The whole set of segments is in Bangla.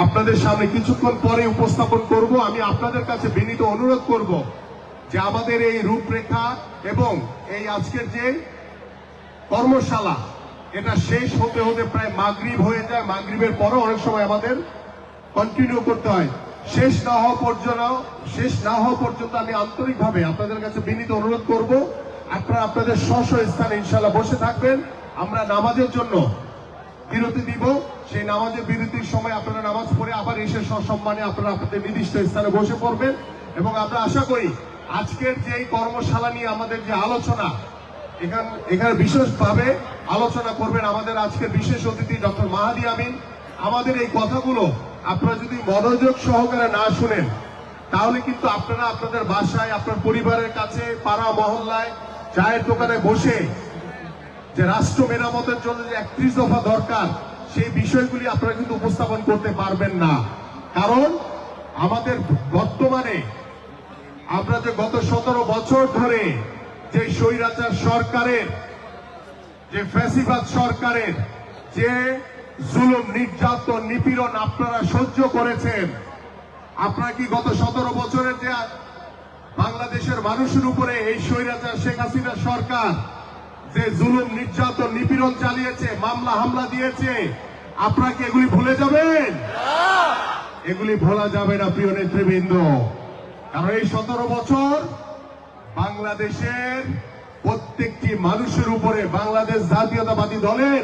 আপনাদের সামনে কিছুক্ষণ পরে উপস্থাপন করব। আমি আপনাদের কাছে বিনীত অনুরোধ করব যে আমাদের এই রূপরেখা এবং এই আজকের যে কর্মশালা এটা শেষ হতে হতে প্রায় মাগরিব হয়ে যায়। মাগরিবের পরও অনেক সময় আমাদের কন্টিনিউ করতে হয়। শেষ না হওয়া পর্যন্ত আমি আন্তরিকভাবে আপনাদের কাছে বিনীত অনুরোধ করব আপনারা আপনাদের স্ব স্থানে ইনশাআল্লাহ বসে থাকবেন। আমরা নামাজের জন্য বিরতি দিব। সেই নামাজের বিরতির সময় আপনারা নামাজ পড়ে আবার এসে সসম্মানে আপনারা আপনাদের নির্দিষ্ট স্থানে বসে পড়বেন। এবং আমরা আশা করি আজকের যে কর্মশালা নিয়ে আমাদের যে আলোচনা, এখানে বিশেষভাবে আলোচনা করবেন আমাদের আজকের বিশেষ অতিথি ডক্টর মাহাদি আমিন। আমাদের এই কথাগুলো আপনারা যদি মনোযোগ সহকারে না শুনেন তাহলে কিন্তু আপনারা আপনাদের বাসায়, আপনার পরিবারের কাছে, পাড়া মহল্লায়, চায়ের দোকানে বসে যে রাষ্ট্র মেরামতের জন্য যে 31 দফা দরকার সেই বিষয়গুলি আপনারা কিন্তু উপস্থাপন করতে পারবেন না। কারণ আমাদের বর্তমানে আমরা যে গত 17 বছর ধরে যে স্বৈরাচার সরকারের, যে ফ্যাসিবাদ সরকারের যে জুলুম, নির্যাতন, নিপীড়ন আপনারা সহ্য করেছেন, আপনারা কি গত 17 বছরের যে বাংলাদেশের মানুষের উপরে এই স্বৈরাচার শেখ হাসিনা সরকার যে জুলুম, নির্যাতন, নিপীড়ন চালিয়েছে, মামলা হামলা দিয়েছে, আপনারা কি এগুলি ভুলে যাবেন? এগুলি ভোলা যাবে না প্রিয় নেতৃবৃন্দ। কারণ এই 17 বছর বাংলাদেশের প্রত্যেকটি মানুষের উপরে বাংলাদেশ জাতীয়তাবাদী দলের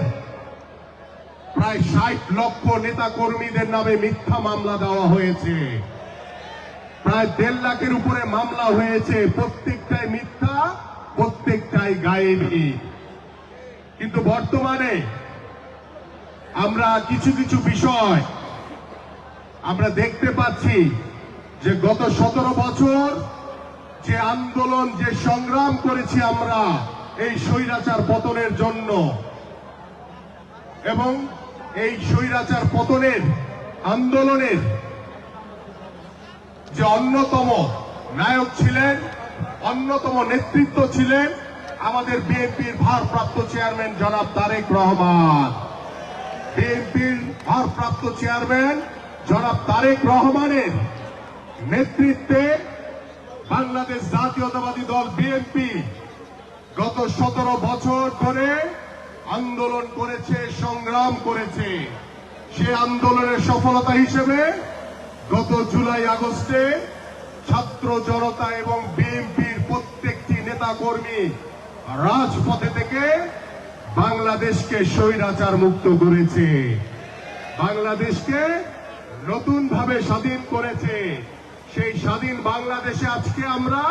প্রায় 60 লক্ষ নেতা কর্মীদের নামে মিথ্যা মামলা দেওয়া হয়েছে। প্রায় 1.5 লাখের উপরে মামলা হয়েছে, প্রত্যেকটাই মিথ্যা, প্রত্যেকটাই গায়েবী। কিন্তু বর্তমানে আমরা কিছু কিছু বিষয় আমরা দেখতে পাচ্ছি যে গত 17 বছর যে আন্দোলন, যে সংগ্রাম করেছি আমরা এই স্বৈরাচার পতনের জন্য, এবং এই স্বৈরাচার পতনের আন্দোলনের যে অন্যতম নায়ক ছিলেন, অন্যতম নেতৃত্ব ছিলেন আমাদের বিএনপির ভারপ্রাপ্ত চেয়ারম্যান জনাব তারেক রহমান। বিএনপির ভারপ্রাপ্ত চেয়ারম্যান জনাব তারেক রহমানের নেতৃত্বে বাংলাদেশ জাতীয়তাবাদী দল বিএনপি গত 17 বছর ধরে আন্দোলন করেছে, সংগ্রাম করেছে। সে আন্দোলনের সফলতা হিসেবে গত জুলাই আগস্টে ছাত্র জনতা এবং বিএনপির প্রত্যেকটি নেতা কর্মী রাজপথে থেকে বাংলাদেশকে স্বৈরাচার মুক্ত করেছে, বাংলাদেশকে নতুন ভাবে স্বাধীন করেছে। সেই স্বাধীন বাংলাদেশে আজকে আমরা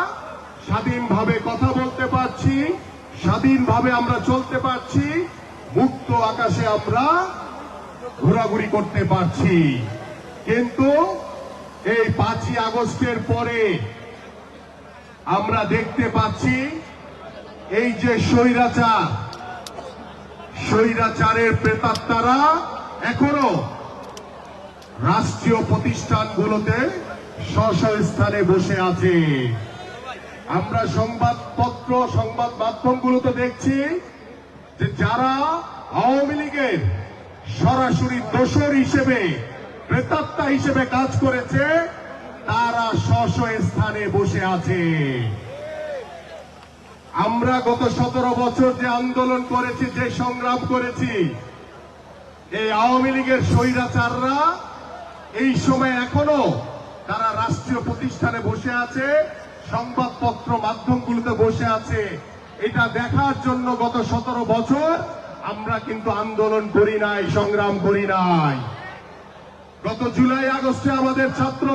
স্বাধীনভাবে কথা বলতে পারছি, স্বাধীনভাবে আমরা চলতে পারছি, মুক্ত আকাশে আমরা ঘোরাঘুরি করতে পারছি। কিন্তু এই 5ই আগস্টের পরে আমরা দেখতে পাচ্ছি এই যে স্বৈরাচারের প্রেতাত্মারা এখনো রাষ্ট্রীয় প্রতিষ্ঠানগুলোতে স্ব স্থানে বসে আছে। আমরা সংবাদপত্র, সংবাদ মাধ্যমগুলোতে দেখছি যে যারা আওয়ামী লীগের সরাসরি দোসর হিসেবে, প্রেতাত্মা হিসেবে কাজ করেছে, তারা স্ব স্থানে বসে আছে। আমরা গত 17 বছর যে আন্দোলন করেছি, যে সংগ্রাম করেছি, এই আওয়ামী লীগের স্বৈরাচাররা এই সময় এখনো তারা রাষ্ট্রীয় প্রতিষ্ঠানে বসে আছে, সংবাদপত্র মাধ্যমগুলোতে বসে আছে। এটা দেখার জন্য গত 17 বছর আমরা কিন্তু আন্দোলন করি নাই, সংগ্রাম করি নাই। গত জুলাই আগস্টে আমাদের ছাত্র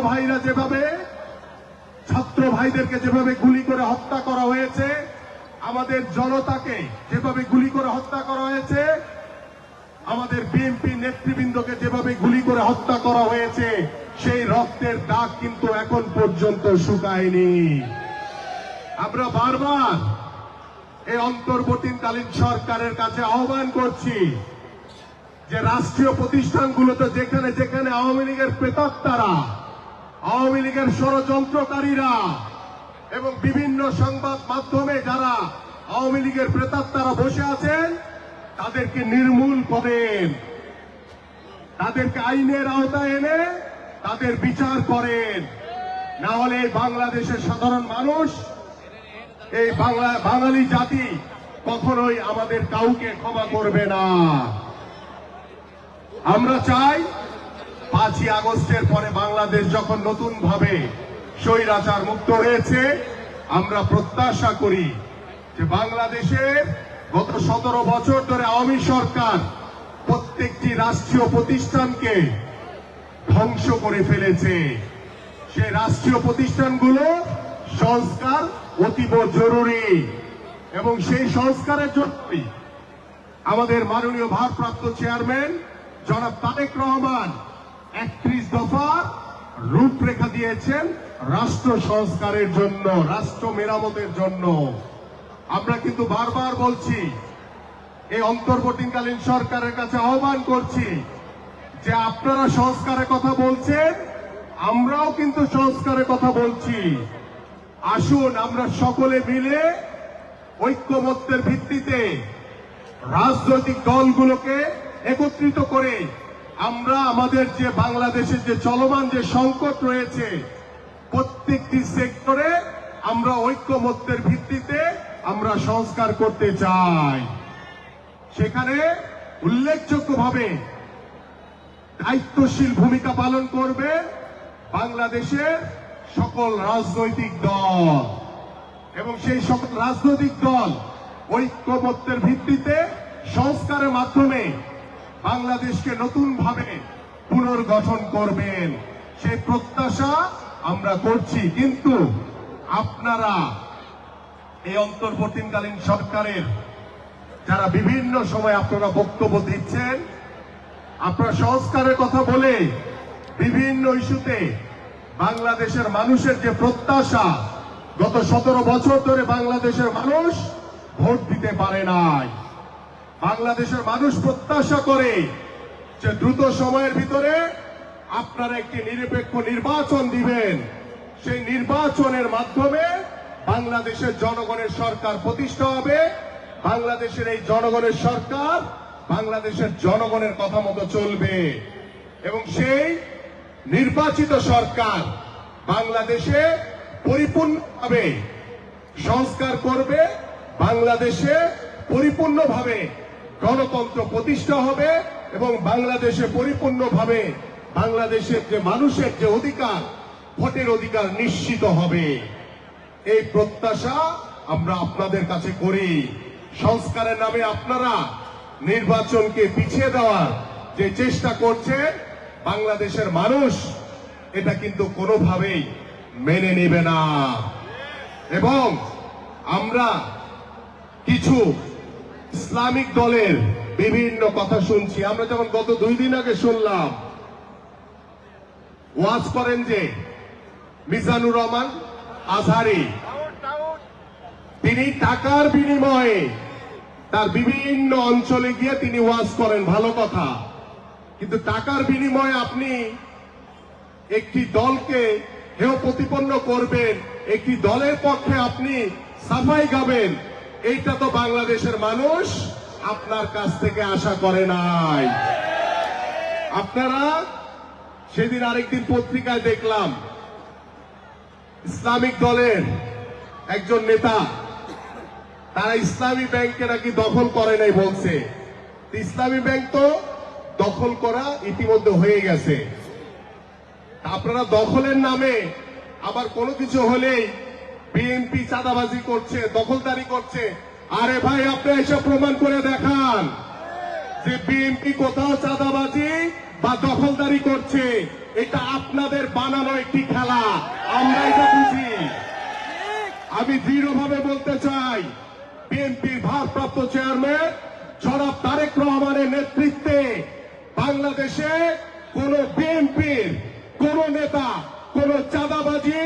ভাইদেরকে যেভাবে গুলি করে হত্যা করা হয়েছে, আমাদের জনতাকে যেভাবে গুলি করে হত্যা করা হয়েছে, আমাদের বিএনপি নেতৃবৃন্দকে যেভাবে গুলি করে হত্যা করা হয়েছে, সেই রক্তের দাগ কিন্তু এখন পর্যন্ত শুকায়নি। আমরা বারবার এই অন্তর্বর্তীকালীন সরকারের কাছে আহ্বান করছি যে রাষ্ট্রীয় প্রতিষ্ঠানগুলোতে যেখানে যেখানে আওয়ামী লীগের প্রেতাত্মারা, আওয়ামী লীগের ষড়যন্ত্রকারীরা এবং বিভিন্ন সংবাদ মাধ্যমে যারা আওয়ামী লীগের প্রেতাত্মারা বসে আছেন, তাদেরকে নির্মূল করেন, তাদেরকে আইনের আওতায় এনে তাদের বিচার করেন। না হলে বাংলাদেশের সাধারণ মানুষ, এই বাঙালি জাতি কখনোই আমাদের কাউকে ক্ষমা করবে না। আমরা চাই 5ই আগস্টের পরে বাংলাদেশ যখন নতুন ভাবে স্বৈরাচার মুক্ত হয়েছে, আমরা প্রত্যাশা করি যে বাংলাদেশের গত 17 বছর ধরে আওয়ামী সরকার প্রত্যেকটি রাষ্ট্রীয় প্রতিষ্ঠানকে ধ্বংস করে ফেলেছে। সেই রাষ্ট্রীয় প্রতিষ্ঠানগুলো সংস্কার অতীব জরুরি, এবং সেই সংস্কারের জন্যই আমাদের মাননীয় ভারপ্রাপ্ত চেয়ারম্যান জনাব তারেক রহমান 31 দফার রূপরেখা দিয়েছেন রাষ্ট্র সংস্কারের জন্য, রাষ্ট্র মেরামতের জন্য। আমরা কিন্তু বারবার বলছি, এই অন্তর্বর্তীকালীন সরকারের কাছে আহ্বান করছি যে আপনারা সংস্কারের কথা বলছেন, আমরাও কিন্তু সংস্কারের কথা বলছি। আসুন আমরা সকলে মিলে ঐক্যমত্যের ভিত্তিতে রাজনৈতিক দলগুলোকে একত্রিত করে আমরা আমাদের যে বাংলাদেশের যে চলমান যে সংকট রয়েছে, প্রত্যেকটি সেক্টরে আমরা ঐক্যমত্যের ভিত্তিতে আমরা সংস্কার করতে চাই। সেখানে উল্লেখযোগ্যভাবে দায়িত্বশীল ভূমিকা পালন করবে বাংলাদেশের সকল রাজনৈতিক দল, এবং সেই সকল রাজনৈতিক দল ঐক্যমত্যের ভিত্তিতে সংস্কারের মাধ্যমে বাংলাদেশকে নতুন ভাবে পুনর্গঠন করবেন, সেই প্রত্যাশা আমরা করছি। কিন্তু আপনারা এই অন্তর্বর্তীকালীন সরকারের যারা বিভিন্ন সময় আপনারা বক্তব্য দিচ্ছেন, আপনারা সংস্কারের কথা বলে বিভিন্ন ইস্যুতে বাংলাদেশের মানুষের যে প্রত্যাশা, গত 17 বছর ধরে বাংলাদেশের মানুষ ভোট দিতে পারে নাই। বাংলাদেশের মানুষ প্রত্যাশা করে যে দ্রুত সময়ের ভিতরে আপনারা একটি নিরপেক্ষ নির্বাচন দিবেন, সেই নির্বাচনের মাধ্যমে বাংলাদেশের জনগণের সরকার প্রতিষ্ঠা হবে। বাংলাদেশের এই জনগণের সরকার বাংলাদেশের জনগণের কথা মতো চলবে এবং সেই নির্বাচিত সরকার বাংলাদেশে পরিপূর্ণভাবে সংস্কার করবে, বাংলাদেশে পরিপূর্ণভাবে গণতন্ত্র প্রতিষ্ঠা হবে এবং বাংলাদেশে পরিপূর্ণভাবে বাংলাদেশের যে মানুষের যে অধিকার, ভোটের অধিকার নিশ্চিত হবে। এই প্রত্যাশা আমরা আপনাদের কাছে করি। সংস্কারের নামে আপনারা নির্বাচনকে পিছিয়ে দেওয়ার যে চেষ্টা করছেন, বাংলাদেশের মানুষ এটা কিন্তু কোনোভাবেই মেনে নেবে না। এবং আমরা কিছু ইসলামিক দলের বিভিন্ন কথা শুনছি। আমরা যেমন গত 2 দিন আগে শুনলাম, ওয়াজ করেন যে মিজানুর রহমান আজহারি, তিনি টাকার বিনিময়ে তার বিভিন্ন অঞ্চলে গিয়ে তিনি ওয়াজ করেন, ভালো কথা। কিন্তু টাকার বিনিময়ে আপনি একটি দলকে হেয় প্রতিপন্ন করবেন, একটি দলের পক্ষে আপনি সাফাই গাবেন, এইটা তো বাংলাদেশের মানুষ আপনার কাছ থেকে আশা করে নাই। আপনারা সেদিন আরেকদিন পত্রিকায় দেখলাম, ইসলামিক দলের একজন নেতা, তারা ইসলামী ব্যাংকে নাকি দখল করে নাই বলছে। ইসলামী ব্যাংক তো দখল করা ইতিমধ্যে হয়ে গেছে। আপনারা দখলের নামে আবার কোনো কিছু হলেই বিএনপি চাঁদাবাজি করছে, দখলদারি করছে। আরে ভাই, আপনি এসব প্রমাণ করে দেখান যে বিএনপি কোথাও চাঁদাবাজি বা দখলদারি করছে। এটা আপনাদের বানানো একটি খেলা, আমরা এটা বুঝি। আমি দৃঢ়ভাবে বলতে চাই, বিএনপির ভারপ্রাপ্ত চেয়ারম্যান জনাব তারেক রহমানের নেতৃত্বে বাংলাদেশে কোন বিএনপির কোন নেতা কোন চাঁদাবাজি,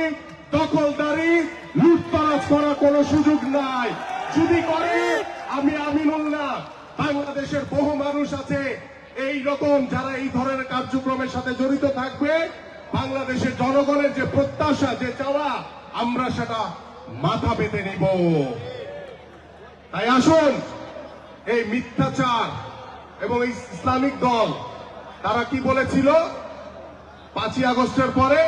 দখলদারি, লুটতরাজ করার কোন সুযোগ নাই। যদি করে, আমি আমিনুল্লাহ, বাংলাদেশের বহু মানুষ আছে এই রকম যারা এই ধরনের কার্যক্রমের সাথে জড়িত থাকবে। বাংলাদেশের জনগণের যে প্রত্যাশা, যে চাওয়া, আমরা সেটা মাথা পেতে নিব। তাই আসুন, এই মিথ্যাচার এবং এই ইসলামিক দল তারা কি বলেছিল, 5ই আগস্টের পরে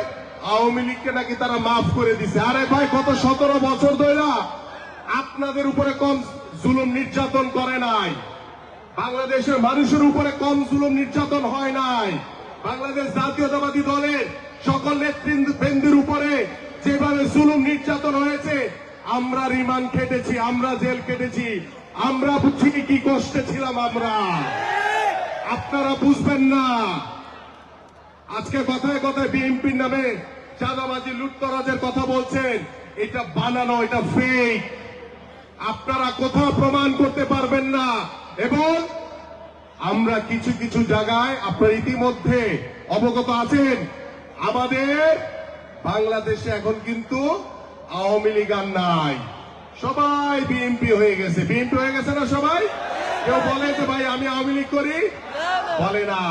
আওয়ামী লীগকে নাকি তারা মাফ করে দিছে। আরে ভাই, গত 17 বছর ধরে আপনাদের উপরে কম জুলুম নির্যাতন করে নাই, বাংলাদেশের মানুষের উপরে কম জুলুম নির্যাতন হয় নাই। বাংলাদেশ জাতীয়তাবাদী দলের সকল নেতৃবৃন্দের উপরে যেভাবে জুলুম নির্যাতন হয়েছে, আমরা রিমান্ড খেটেছি, আমরা জেল কেটেছি, আমরা বুঝি কি কষ্টে ছিলাম আমরা। আপনারা বুঝবেন না। আজকে কথায় কথায় বিএনপির নামে চাঁদাবাজি, লুটতরাজের কথা বলছেন, এটা বানানো, এটা ফেক। আপনারা কোথাও প্রমাণ করতে পারবেন না। এবং আমরা কিছু কিছু জায়গায়, আপনারা ইতিমধ্যে অবগত আছেন, আমাদের বাংলাদেশে এখন কিন্তু আওয়ামী লীগ আর নাই, সবাই বিএনপি হয়ে গেছে। বিএনপি হয়ে গেছে না সবাই? কেউ বলে যে ভাই আমি আওয়ামী লীগ করি? বলে না,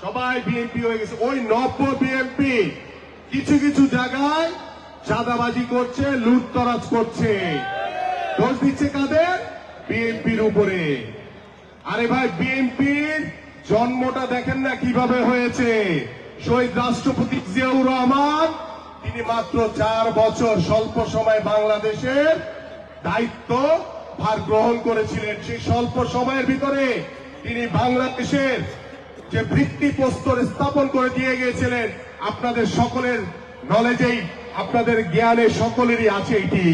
সবাই বিএনপি হয়ে গেছে। ওই নব্য বিএনপি কিছু কিছু জায়গায় চাঁদাবাজি করছে, লুটতরাজ করছে। দোষ দিচ্ছে কাদের? বিএনপির উপরে। আরে ভাই, বিএনপির জন্মটা দেখেন না কিভাবে হয়েছে। শহীদ রাষ্ট্রপতি জিয়াউর রহমান, তিনি মাত্র 4 বছর স্বল্প সময় বাংলাদেশের দায়িত্ব ভার গ্রহণ করেছিলেন। সেই স্বল্প সময়ের ভিতরে তিনি বাংলাদেশের যে ভিত্তিপ্রস্তর স্থাপন করে দিয়ে গিয়েছিলেন, আপনাদের সকলের নলেজেই, আপনাদের জ্ঞানে সকলেরই আছে এটি।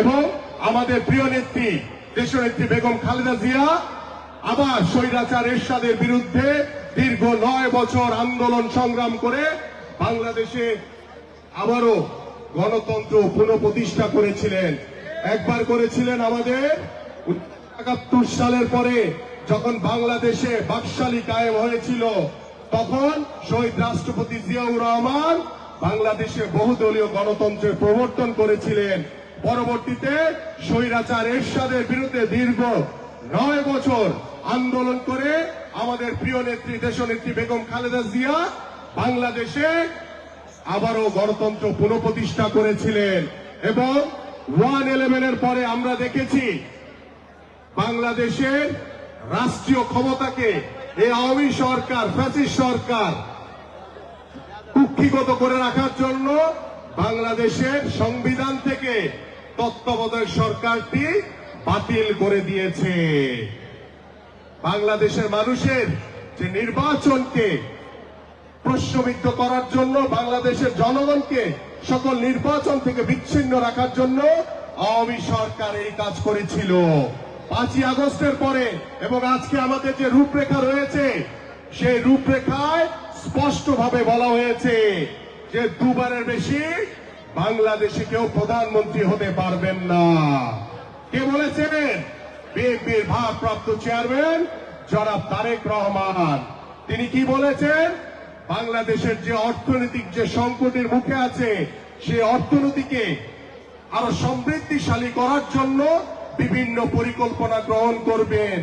এবং আমাদের প্রিয় নেত্রী, দেশনেত্রী বেগম খালেদা জিয়া, আবার স্বৈরাচার এরশাদের বিরুদ্ধে দীর্ঘ 9 বছর আন্দোলন সংগ্রাম করে বাংলাদেশে আবারও গণতন্ত্র পুনঃপ্রতিষ্ঠা করেছিলেন। একবার করেছিলেন আমাদের ৭১ সালের পরে যখন বাংলাদেশে বাকশালী কায়েম হয়েছিল, তখন শহীদ রাষ্ট্রপতি জিয়াউর রহমান বাংলাদেশে বহুদলীয় গণতন্ত্রের প্রবর্তন করেছিলেন। পরবর্তীতে স্বৈরাচার এরশাদের বিরুদ্ধে দীর্ঘ 9 বছর আন্দোলন করে আমাদের প্রিয় নেত্রী দেশনেত্রী বেগম খালেদা জিয়া বাংলাদেশে আবারও গণতন্ত্র পুনঃপ্রতিষ্ঠা করেছিলেন। এবং 1/11 এর পরে আমরা দেখেছি বাংলাদেশের রাষ্ট্রীয় ক্ষমতাকে এই আওয়ামী সরকার, ফ্যাসিস্ট সরকার কুক্ষিগত করে রাখার জন্য বাংলাদেশের সংবিধান থেকে তত্ত্বাবধায়ক সরকারটি বাতিল করে দিয়েছে। বাংলাদেশের মানুষের যে নির্বাচনকে প্রশ্নবিদ্ধ করার জন্য, বাংলাদেশের জনগণকে সকল নির্বাচন থেকে বিচ্ছিন্ন রাখার জন্য আওয়ামী সরকার এই কাজ করেছিল। 5ই আগস্টের পরে এবং আজকে আমাদের যে রূপরেখা রয়েছে, সেই রূপরেখায় স্পষ্টভাবে বলা হয়েছে যে 2বারের বেশি বাংলাদেশে কেউ প্রধানমন্ত্রী হতে পারবেন না। কে বলেছেন? বিএনপির ভারপ্রাপ্ত চেয়ারম্যান জনাব তারেক রহমান। তিনি কি বলেছেন? বাংলাদেশের যে অর্থনৈতিক যে সংকটের মুখে আছে, সেই অর্থনীতিকে আরো সমৃদ্ধিশালী করার জন্য বিভিন্ন পরিকল্পনা গ্রহণ করবেন।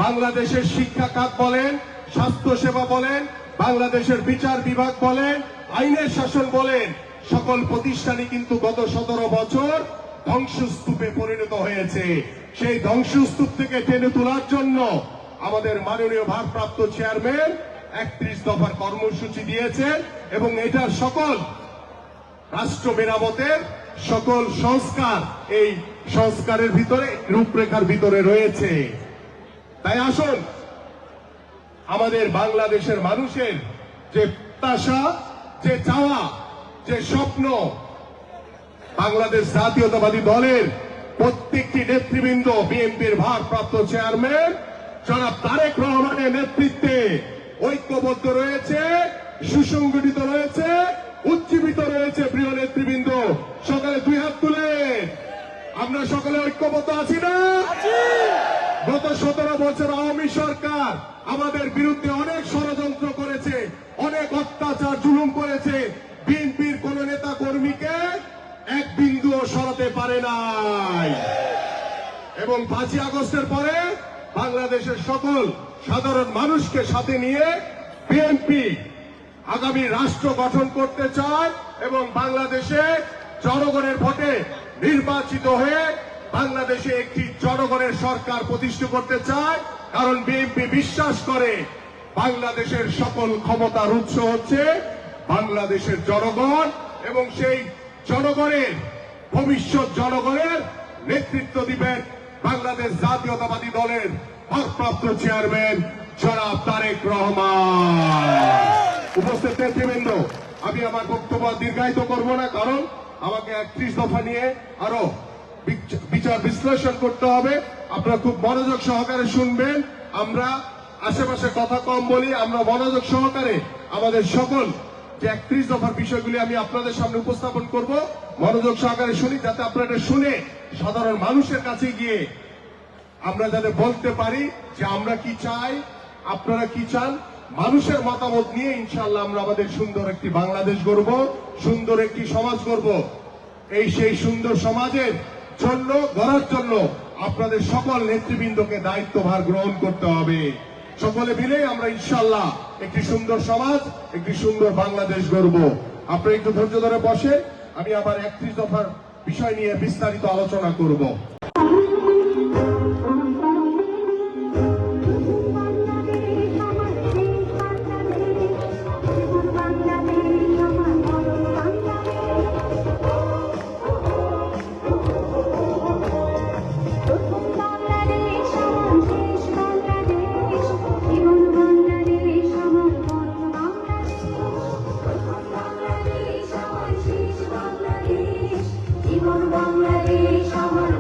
বাংলাদেশের শিক্ষা খাত বলেন, স্বাস্থ্য সেবা বলেন, বাংলাদেশের বিচার বিভাগ বলেন, আইনের শাসন বলেন, সকল প্রতিষ্ঠানই কিন্তু গত 17 বছর ধ্বংসস্তূপে পরিণত হয়েছে। সেই ধ্বংসস্তূপ থেকে টেনে তোলার জন্য আমাদের মাননীয় ভারপ্রাপ্ত চেয়ারম্যান 31 দফার কর্মসূচি দিয়েছেন এবং এটার সকল রাষ্ট্র মেরামতের সকল সংস্কার এই সংস্কারের ভিতরে, রূপরেখার ভিতরে রয়েছে। তাই আসুন আমাদের বাংলাদেশের মানুষের যে প্রত্যাশা, যে চাওয়া, যে স্বপ্ন, বাংলাদেশ জাতীয়তাবাদী দলের প্রত্যেকটি নেতৃবৃন্দ, বিএনপির ভারপ্রাপ্ত চেয়ারম্যান জনাব তারেক রহমানের নেতৃত্বে ঐক্যবদ্ধ রয়েছে, সুসংগঠিত রয়েছে, উজ্জীবিত রয়েছে। প্রিয় নেতৃবৃন্দ, সকালে 2 হাত তুলে আমরা সকলে ঐক্যবদ্ধ আছি না? গত 17 বছর আওয়ামী সরকার আমাদের বিরুদ্ধে অনেক ষড়যন্ত্র করেছে, অনেক অত্যাচার জুলুম করেছে। বিএনপির কোন নেতা কর্মীকে এক বিন্দুও সরাতে পারে নাই। এবং 5ই আগস্টের পরে বাংলাদেশের সকল সাধারণ মানুষকে সাথে নিয়ে বিএনপি আগামী রাষ্ট্র গঠন করতে চায় এবং বাংলাদেশে জনগণের ভোটে নির্বাচিত হয়ে বাংলাদেশে একটি জনগণের সরকার প্রতিষ্ঠা করতে চায়। কারণ বিএনপি বিশ্বাস করে বাংলাদেশের সকল ক্ষমতার উৎস হচ্ছে বাংলাদেশের জনগণ এবং সেই জনগণের ভবিষ্যৎ জনগণের নেতৃত্ব দিবেন বাংলাদেশ জাতীয়তাবাদী দলের ভারপ্রাপ্ত চেয়ারম্যান জনাব তারেক রহমান। উপস্থিত নেতৃবৃন্দ, আমি আমার বক্তব্য দীর্ঘায়িত করব না, কারণ আমাকে 31 দফা নিয়ে আরো বিচার বিশ্লেষণ করতে হবে। আপনারা খুব মনোযোগ সহকারে শুনবেন। আমরা আশেপাশে কথা কম বলি, আমরা মনোযোগ সহকারে আমাদের সকল যে 31 দফার বিষয়গুলি আমি আপনাদের সামনে উপস্থাপন করব, মনোযোগ সহকারে শুনি, যাতে আপনারা এটা শুনে সাধারণ মানুষের কাছে গিয়ে আমরা যাতে বলতে পারি যে আমরা কি চাই, আপনারা কি চান। মানুষের মতামত নিয়ে ইনশাআল্লাহ আমরা আমাদের সুন্দর একটি বাংলাদেশ গড়ব, সুন্দর একটি সমাজ গড়ব। সেই সুন্দর সমাজের জন্য, গড়ার জন্য আপনাদের সকল নেতৃবৃন্দকে দায়িত্বভার গ্রহণ করতে হবে। সকলে মিলে আমরা ইনশাআল্লাহ একটি সুন্দর সমাজ, একটি সুন্দর বাংলাদেশ গড়ব। আপনারা একটু ধৈর্য ধরে বসেন, আমি আবার 31 দফার বিষয় নিয়ে বিস্তারিত আলোচনা করব। বাংলাদেশ আমার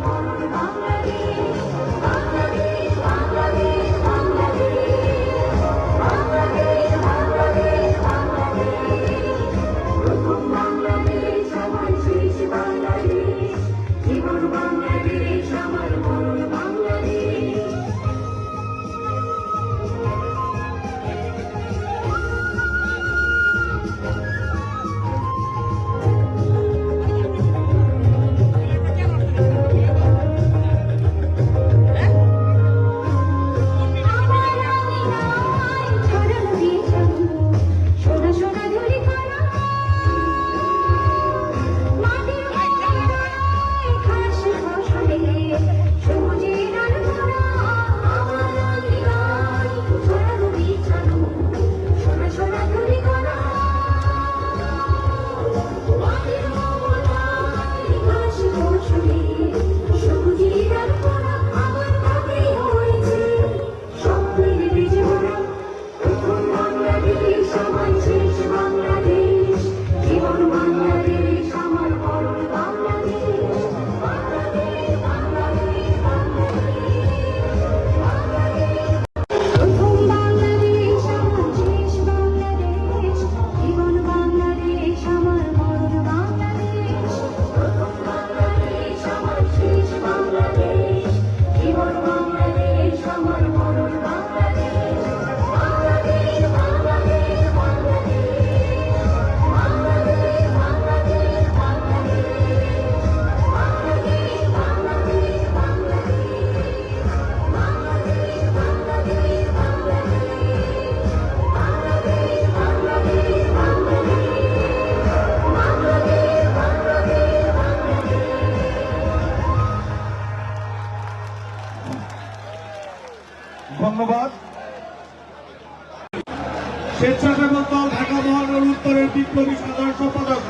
স্বেচ্ছাসেবক দল ঢাকা মহানগর উত্তরের বিপ্লবী সাধারণ সম্পাদক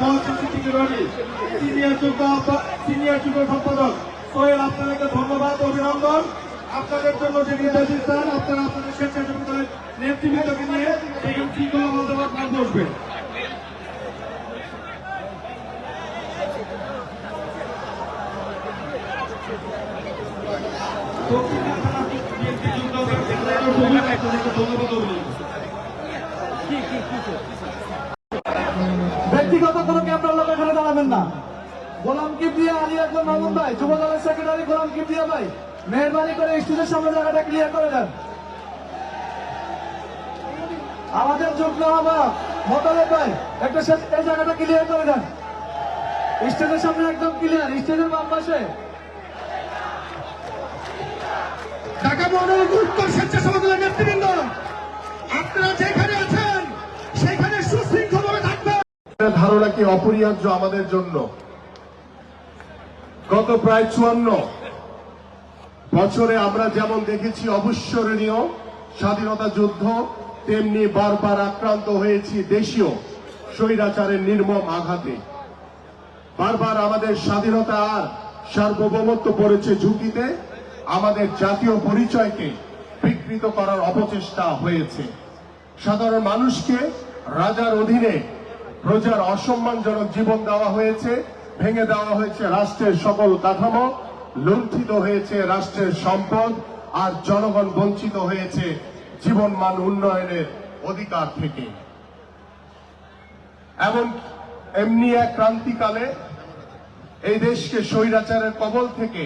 সিনিয়র যুব সম্পাদক সোহেল, আপনাদেরকে ধন্যবাদ, অভিনন্দন। আপনাদের জন্য যে নির্দেশ স্থান, আপনারা আপনাদের স্বেচ্ছাসেবক দলের নেতৃবৃন্দকে নিয়ে সেখানে শৃঙ্খলা বলতে বসবেন। ব্যক্তিগত কোনো ক্যাপ্টার লোক এখানে দাঁড়াবেন না। গোলাম কিবরিয়া আলী আকবর মামুন ভাই, যুব দলের সেক্রেটারি গোলাম কিবরিয়া ভাই, মেহরবানি করে স্টেজের সামনে জায়গাটা ক্লিয়ার করে দেন। আমাদের যুগ্ম আহ্বায়ক মোতালেব ভাই, একটা এই জায়গাটা ক্লিয়ার করে দেন। স্টেজের সামনে একদম ক্লিয়ার, স্টেজের বাম পাশে। ঢাকা মহানগর উত্তর স্বেচ্ছাসেবক দলের নেতৃবৃন্দ, আপনারা যেখানে আছেন সেখানে সুশৃঙ্খলভাবে থাকবেন। ধারণা কি অপরিহার্য আমাদের জন্য? গত প্রায় 54 বছরে আমরা যেমন দেখেছি অবিস্মরণীয় স্বাধীনতা যুদ্ধ, তেমনি বারবার আক্রান্ত হয়েছি দেশীয় স্বৈরাচারের নির্মম আঘাতে। বারবার আমাদের স্বাধীনতা আর সার্বভৌমত্ব পড়েছে ঝুঁকিতে, আমাদের জাতীয় পরিচয়কে বিকৃত করার অপচেষ্টা হয়েছে। সাধারণ মানুষকে রাজার অধীনে প্রজার অসম্মানজনক জীবন দেওয়া হয়েছে, ভেঙে দেওয়া হয়েছে রাষ্ট্রের সকল কাঠামো, লুণ্ঠিত হয়েছে রাষ্ট্রের সম্পদ, আর জনগণ বঞ্চিত হয়েছে জীবনমান উন্নয়নের অধিকার থেকে। এমনি এক ক্রান্তিকালে এই দেশকে স্বৈরাচারের কবল থেকে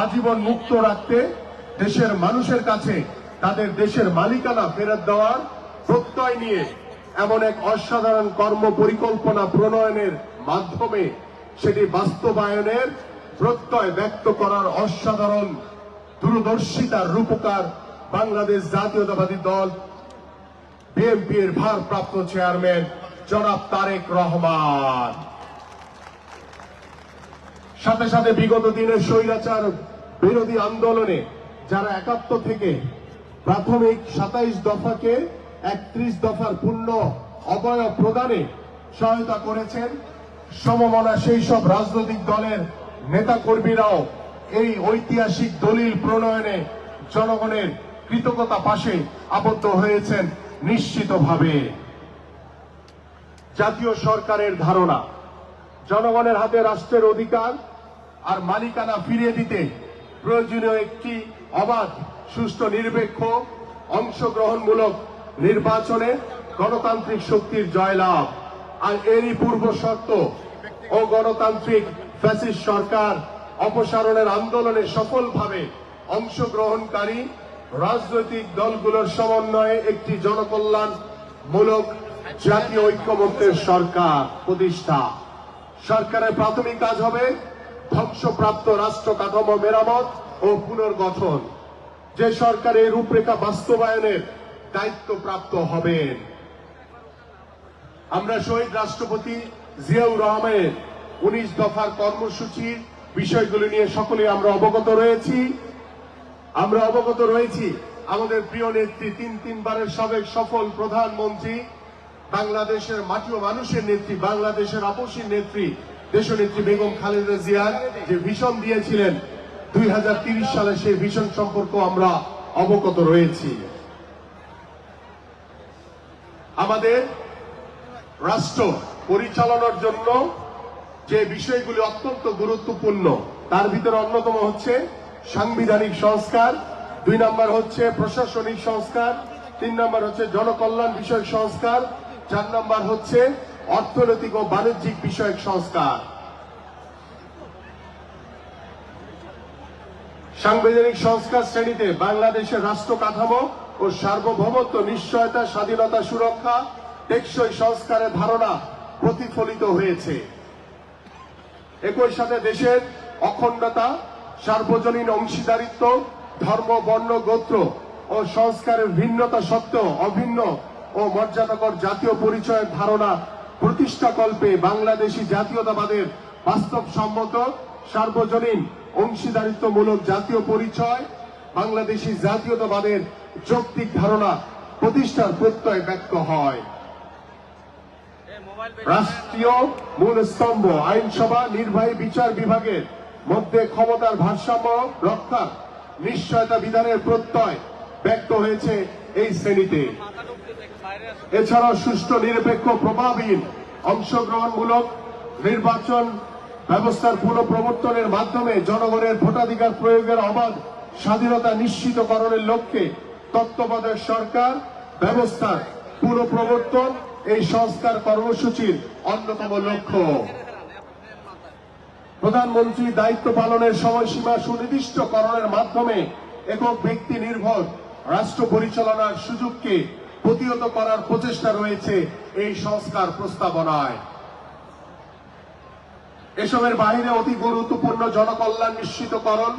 আজীবন মুক্ত রাখতে দেশের মানুষের কাছে তাদের দেশের মালিকানা ফেরত দেওয়ার প্রত্যয় নিয়ে এমন এক অসাধারণ কর্ম পরিকল্পনা প্রণয়নের মাধ্যমে সেটি বাস্তবায়নের প্রত্যয় ব্যক্ত করার অসাধারণ দূরদর্শিতার রূপকার বাংলাদেশ জাতীয়তাবাদী দল বিএনপির ভারপ্রাপ্ত চেয়ারম্যান জনাব তারেক রহমান। সাথে সাথে বিগত দিনের স্বৈরাচার বিরোধী আন্দোলনে যারা 71 থেকে প্রাথমিক 27 দফাকে 31 দফার পূর্ণ অবয়ব প্রদানে সহায়তা করেছেন, সমমনা সেই সব রাজনৈতিক দলের নেতাকর্মীরাও এই ঐতিহাসিক দলিল প্রণয়নে জনগণের কৃতজ্ঞতা পাশে আবদ্ধ হয়েছেন নিশ্চিতভাবে। জাতীয় সরকারের ধারণা জনগণের হাতে রাষ্ট্রের অধিকার আর মালিকানা ফিরিয়ে দিতে প্রয়োজনীয় একটি অবাধ, সুষ্ঠু, নিরপেক্ষ, অংশগ্রহণমূলক নির্বাচনে গণতান্ত্রিক শক্তির জয়লাভ। আর এরই পূর্ব শর্ত ও গণতান্ত্রিক ফ্যাসিস্ট সরকার অপসারণের আন্দোলনে সফলভাবে অংশগ্রহণকারী রাজনৈতিক দলগুলোর সমন্বয়ে একটি জনকল্যাণমূলক জাতীয় ঐক্যমত্যের সরকার প্রতিষ্ঠা। সরকারের প্রাথমিক কাজ হবে ধ্বংসপ্রাপ্ত রাষ্ট্র কাঠামো মেরামত ও পুনর্গঠন। যে সরকার এই রূপরেখা বাস্তবায়নের দায়িত্বপ্রাপ্ত হবেন। আমরা শহীদ রাষ্ট্রপতি জিয়াউর রহমানের 19 দফার কর্মসূচির বিষয়গুলি নিয়ে সকলে আমরা অবগত রয়েছি। আমাদের প্রিয় নেত্রী, তিনবারের সাবেক সফল প্রধানমন্ত্রী, বাংলাদেশের মাটি ও মানুষের নেত্রী, বাংলাদেশের আপসীর নেত্রী, দেশনেত্রী বেগম খালেদা জিয়া যে ভিশন দিয়েছিলেন 2030 সালে, সেই ভিশন সম্পর্কে আমরা অবগত রয়েছি। আমাদের রাষ্ট্র পরিচালনার জন্য যে বিষয়গুলি অত্যন্ত গুরুত্বপূর্ণ তার ভিতরে অন্যতম হচ্ছে সাংবিধানিক সংস্কার, 2 নম্বর হচ্ছে প্রশাসনিক সংস্কার, 3 নম্বর হচ্ছে জনকল্যাণ বিষয়ক সংস্কার, 4 নম্বর হচ্ছে অর্থনৈতিক ও বাণিজ্যিক বিষয়ক সংস্কার। সাংবিধানিক সংস্কার শ্রেণীতে বাংলাদেশের রাষ্ট্র কাঠামো ও সার্বভৌমত্ব, নিশ্চয়তা, স্বাধীনতা, সুরক্ষা, টেকসই সংস্কারের ধারণা প্রতিফলিত হয়েছে। একই সাথে দেশের অখণ্ডতা, সার্বজনীন অংশীদারিত্ব, ধর্ম, বর্ণ, গোত্র ও সংস্কারের ভিন্নতা সত্ত্বেও অভিন্ন ও মর্যাদাকর জাতীয় পরিচয়ের ধারণা প্রতিষ্ঠাকল্পে বাংলাদেশী জাতীয়তাবাদের বাস্তবসম্মত সার্বজনীন অংশীদারিত্বমূলক জাতীয় পরিচয়, বাংলাদেশী জাতীয়তাবাদের যৌক্তিক ধারণা প্রতিষ্ঠার প্রত্যয় ব্যক্ত হয়। রাষ্ট্রীয় মূল স্তম্ভ আইনসভা নির্বাহী বিচার বিভাগের মধ্যে ক্ষমতার ভারসাম্য রক্ষার নিশ্চয়তা বিধানের প্রত্যয় ব্যক্ত হয়েছে এই শ্রেণীতে। এছাড়াও সুষ্ঠু নিরপেক্ষ প্রভাবহীন অংশগ্রহণমূলক নির্বাচন ব্যবস্থার পুনঃপ্রবর্তনের মাধ্যমে জনগণের ভোটাধিকার প্রয়োগের অবাধ স্বাধীনতা নিশ্চিতকরণের লক্ষ্যে তত্ত্বাবধায়ক সরকার ব্যবস্থার পুনঃপ্রবর্তন এই সংস্কার কর্মসূচির অন্যতম লক্ষ্য। প্রধানমন্ত্রী দায়িত্ব পালনের সময়সীমা সুনির্দিষ্টকরণের মাধ্যমে একক ব্যক্তি নির্ভর রাষ্ট্র পরিচালনার সুযোগকে প্রতিহত করার প্রচেষ্টা রয়েছে এই সংস্কার প্রস্তাবনায়। এসবের বাইরে অতি গুরুত্বপূর্ণ জনকল্যাণ নিশ্চিতকরণ,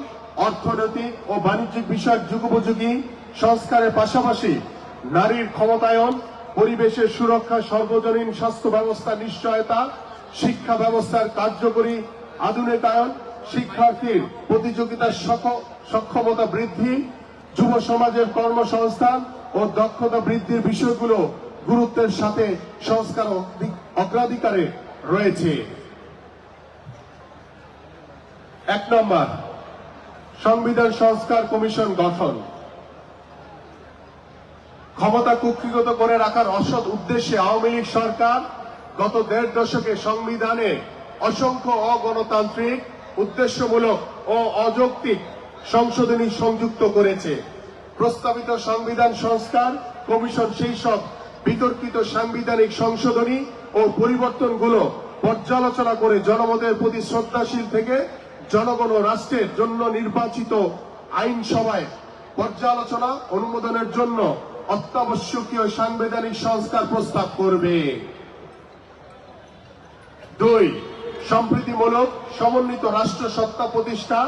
অর্থনৈতিক ও বাণিজ্যিক বিষয়ক যুগোপযোগী সংস্কারের পাশাপাশি নারীর ক্ষমতায়ন, পরিবেশের সুরক্ষা, সর্বজনীন স্বাস্থ্য ব্যবস্থা নিশ্চয়তা, শিক্ষা ব্যবস্থার কার্যকরী আধুনিকায়ন, শিক্ষার্থীর প্রতিযোগিতার সক্ষমতা বৃদ্ধি, যুব সমাজের কর্মসংস্থান ও দক্ষতা বৃদ্ধির বিষয়গুলো গুরুত্বের সাথে সংস্কার অগ্রাধিকারে রয়েছে। 1 নম্বর, সংবিধান সংস্কার কমিশন গঠন। ক্ষমতা কুক্ষিগত করে রাখার অসৎ উদ্দেশ্যে আওয়ামী লীগ সরকার গত 1.5 দশকে সংবিধানে অসংখ্য অগণতান্ত্রিক, উদ্দেশ্যমূলক ও অযৌক্তিক সংশোধনী সংযুক্ত করেছে। প্রস্তাবিত সংবিধান সংস্কার কমিশন সেই সব বিতর্কিত সাংবিধানিক সংশোধনী ও পরিবর্তনগুলো পর্যালোচনা করে জনমতের প্রতি শ্রদ্ধাশীল থেকে জনগণ ও রাষ্ট্রের জন্য নির্বাচিত আইনসভায় পর্যালোচনা অনুমোদনের জন্য অত্যাবশ্যকীয় সাংবিধানিক সংস্কার প্রস্তাব করবে। 2, সম্প্রীতিমূলক সমন্বিত রাষ্ট্র সত্তা প্রতিষ্ঠা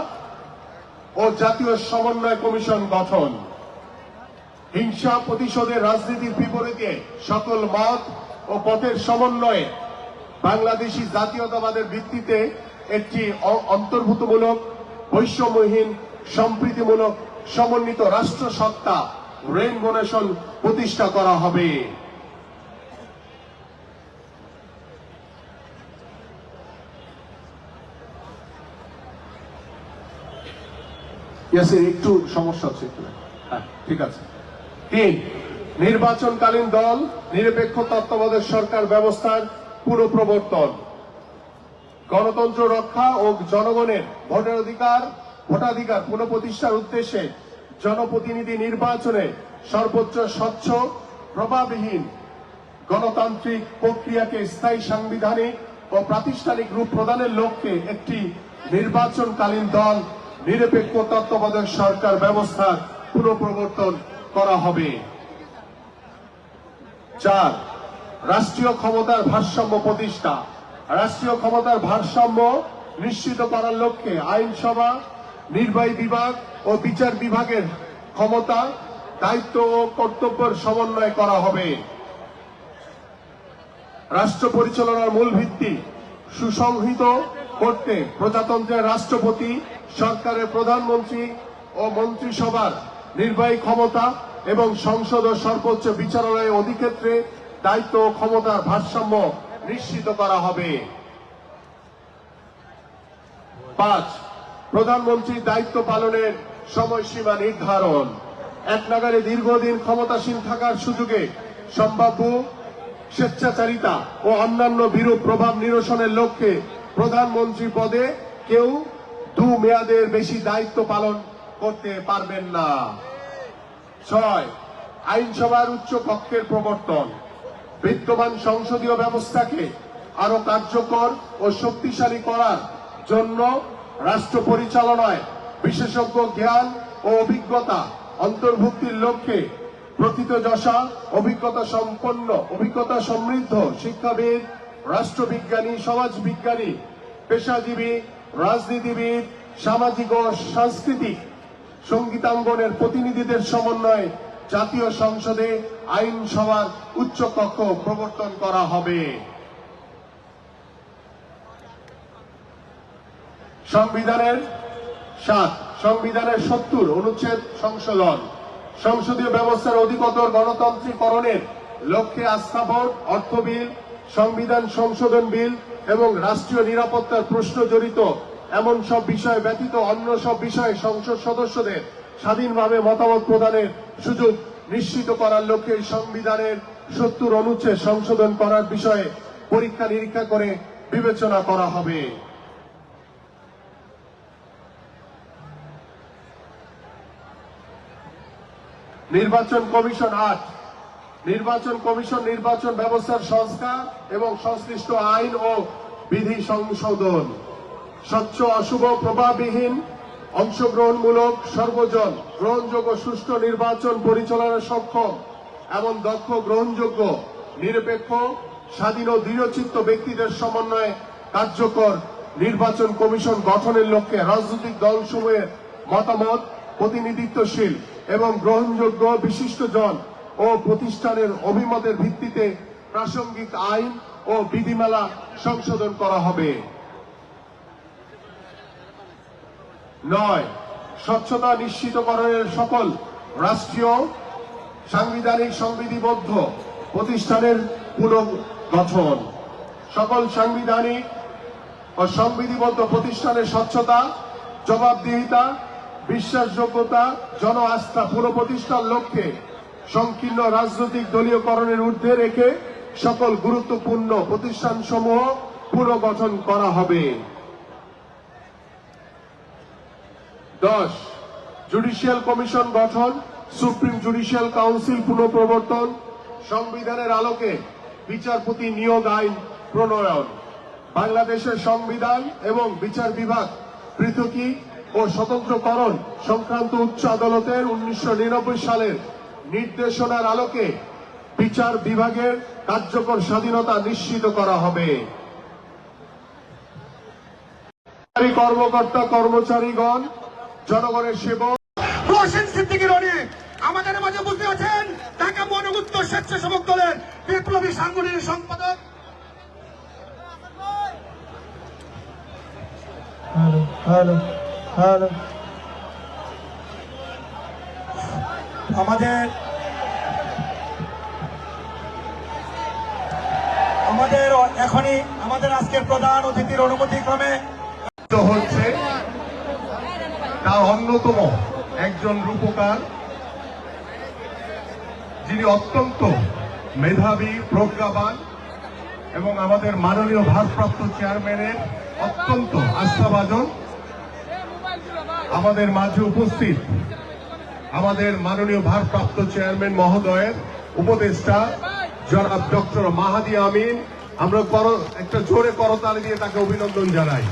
ও জাতীয় সমন্বয় কমিশন গঠন। হিংসা প্রতিশোধের রাজনীতির বিপরীতে সকল মত ও পথের সমন্বয়ে বাংলাদেশী জাতীয়তাবাদের ভিত্তিতে একটি অন্তর্ভুক্তমূলক, বৈষম্যহীন, সম্প্রীতিমূলক সমন্বিত রাষ্ট্র সত্তা রেইনবো নেশন প্রতিষ্ঠা করা হবে। একটু সমস্যা হচ্ছে, হ্যাঁ ঠিক আছে। 3, নির্বাচনকালীন দল নিরপেক্ষ তত্ত্বাবধায়ক সরকার ব্যবস্থার পুনঃপ্রবর্তন। গণতন্ত্র রক্ষা ও জনগণের ভোটাধিকার পুনঃপ্রতিষ্ঠার উদ্দেশ্যে জনপ্রতিনিধি নির্বাচনে সর্বোচ্চ স্বচ্ছ, প্রভাবহীন গণতান্ত্রিক প্রক্রিয়াকে স্থায়ী সাংবিধানিক ও প্রাতিষ্ঠানিক রূপ প্রদানের লক্ষ্যে একটি নির্বাচনকালীন দল নিরপেক্ষ তত্ত্বাবধায়ক সরকার ব্যবস্থার পুনঃপ্রবর্তন করা হবে। 4, রাষ্ট্রীয় ক্ষমতার ভারসাম্য প্রতিষ্ঠা। রাষ্ট্রীয় ক্ষমতার ভারসাম্য নিশ্চিত করার লক্ষ্যে আইনসভা, নির্বাহী বিভাগ ও বিচার বিভাগের ক্ষমতা, দায়িত্ব ও কর্তব্যের সমন্বয় করা হবে। রাষ্ট্র পরিচালনার মূল ভিত্তি সুসংহত করতে প্রজাতন্ত্রের রাষ্ট্রপতি, সরকারের প্রধানমন্ত্রী ও মন্ত্রিসভার নির্বাহী ক্ষমতা এবং সংসদ ও সর্বোচ্চ বিচারালয়ের অধিক্ষেত্রে দায়িত্ব ও ক্ষমতার ভারসাম্য নিশ্চিত করা হবে। 5, প্রধানমন্ত্রীর দায়িত্ব পালনের সময়সীমা নির্ধারণ। এক নাগারে দীর্ঘদিন ক্ষমতাসীন থাকার সুযোগে সম্ভাব্য স্বেচ্ছাচারিতা ও অন্যান্য বিরূপ প্রভাব নিরসনের লক্ষ্যে প্রধানমন্ত্রী পদে কেউ 2 মেয়াদের বেশি দায়িত্ব পালন করতে পারবেন না। 6, আইনসভার উচ্চ কক্ষের প্রবর্তন। বিদ্যমান সংসদীয় ব্যবস্থাকে আরো কার্যকর ও শক্তিশালী করার জন্য রাষ্ট্র পরিচালনায় বিশেষজ্ঞ জ্ঞান ও অভিজ্ঞতা অন্তর্ভুক্তির লক্ষ্যে প্রথিতযশা অভিজ্ঞতা সমৃদ্ধ শিক্ষাবিদ, রাষ্ট্রবিজ্ঞানী, সমাজবিজ্ঞানী, পেশাজীবী, রাজনীতিবিদ, সামাজিক ও সাংস্কৃতিক সঙ্গীতাঙ্গনের প্রতিনিধিদের সমন্বয়ে জাতীয় সংসদে আইনসভার উচ্চ কক্ষ প্রবর্তন করা হবে। সংবিধানের 7, সংবিধানের 70 অনুচ্ছেদ সংশোধন। সংসদীয় ব্যবস্থার অধিকতর গণতান্ত্রিকরণের লক্ষ্যে আস্থা ভোট, অর্থ বিল, সংবিধান সংশোধন বিল এবং রাষ্ট্রীয় নিরাপত্তার প্রশ্ন জড়িত এমন সব বিষয় ব্যতীত অন্য সব বিষয়ে সংসদ সদস্যদের স্বাধীনভাবে মতামত প্রদানের সুযোগ নিশ্চিত করার লক্ষ্যে সংবিধানের 70 অনুচ্ছেদ সংশোধন করার বিষয়ে পরীক্ষা নিরীক্ষা করে বিবেচনা করা হবে। নির্বাচন কমিশন 8, নির্বাচন কমিশন নির্বাচন ব্যবস্থার সংস্কার এবং সংশ্লিষ্ট আইন ও বিধি সংশোধন, স্বচ্ছ, অশুভ, প্রভাববিহীন, অংশগ্রহণমূলক, সর্বজন গ্রহণযোগ্য সুষ্ঠু নির্বাচন পরিচালনায় সক্ষম এমন দক্ষ, গ্রহণযোগ্য, নিরপেক্ষ, স্বাধীন ও দৃঢ়চিত্ত ব্যক্তিদের সমন্বয়ে কার্যকর নির্বাচন কমিশন গঠনের লক্ষ্যে রাজনৈতিক দলসমূহের মতামত প্রতিনিধিত্বশীল এবং গ্রহণযোগ্য বিশিষ্টজন ও প্রতিষ্ঠানের অভিমতের ভিত্তিতে প্রাসঙ্গিক আইন ও বিধিমালা সংশোধন করা হবে। 9, স্বচ্ছতা নিশ্চিতকরণের সকল রাষ্ট্রীয়, সাংবিধানিক, সংবিধিবদ্ধ প্রতিষ্ঠানের পুনর্গঠন। সকল সাংবিধানিক ও সংবিধিবদ্ধ প্রতিষ্ঠানের স্বচ্ছতা, জবাবদিহিতা, বিশ্বাসযোগ্যতা, জন আস্থা পুনঃপ্রতিষ্ঠার লক্ষ্যে সংকীর্ণ রাজনৈতিক দলীয়করণের ঊর্ধ্বে রেখে সকল গুরুত্বপূর্ণ প্রতিষ্ঠানসমূহ পুনর্গঠন করা হবে। 10, জুডিশিয়াল কমিশন গঠন, সুপ্রিম জুডিশিয়াল কাউন্সিল পুনঃপ্রবর্তন, সংবিধানের আলোকে বিচারপতি নিয়োগ আইন প্রণয়ন, বাংলাদেশের সংবিধান এবং বিচার বিভাগ পৃথকী ও স্বতন্ত্রকরণ সংক্রান্ত উচ্চ আদালতের 1999 সালের নির্দেশনার আলোকে বিচার বিভাগের কার্যকর স্বাধীনতা নিশ্চিত করা হবে। কর্মকর্তা কর্মচারীগণ, জনগণের সেবক রশিদ সিদ্দিকী রনি আমাদের মাঝে বুঝতে আছেন, ঢাকা মহানগর উত্তর স্বেচ্ছাসেবক দলের বিপ্লবী সাংগঠনিক সম্পাদক। হ্যালো হ্যালো হ্যালো আমাদের এখনই আমাদের আজকের প্রধান অতিথির অনুমতি ক্রমে হচ্ছে তার অন্যতম একজন রূপকার, যিনি অত্যন্ত মেধাবী, প্রজ্ঞাবান এবং আমাদের মাননীয় ভারপ্রাপ্ত চেয়ারম্যানের অত্যন্ত আস্থাভাজন। আমাদের মাঝে উপস্থিত আমাদের মাননীয় ভারপ্রাপ্ত চেয়ারম্যান মহোদয়ের উপদেষ্টা জনাব ডক্টর মাহাদি আমিন। আমরা একটা জোরে করতালি দিয়ে তাকে অভিনন্দন জানাই।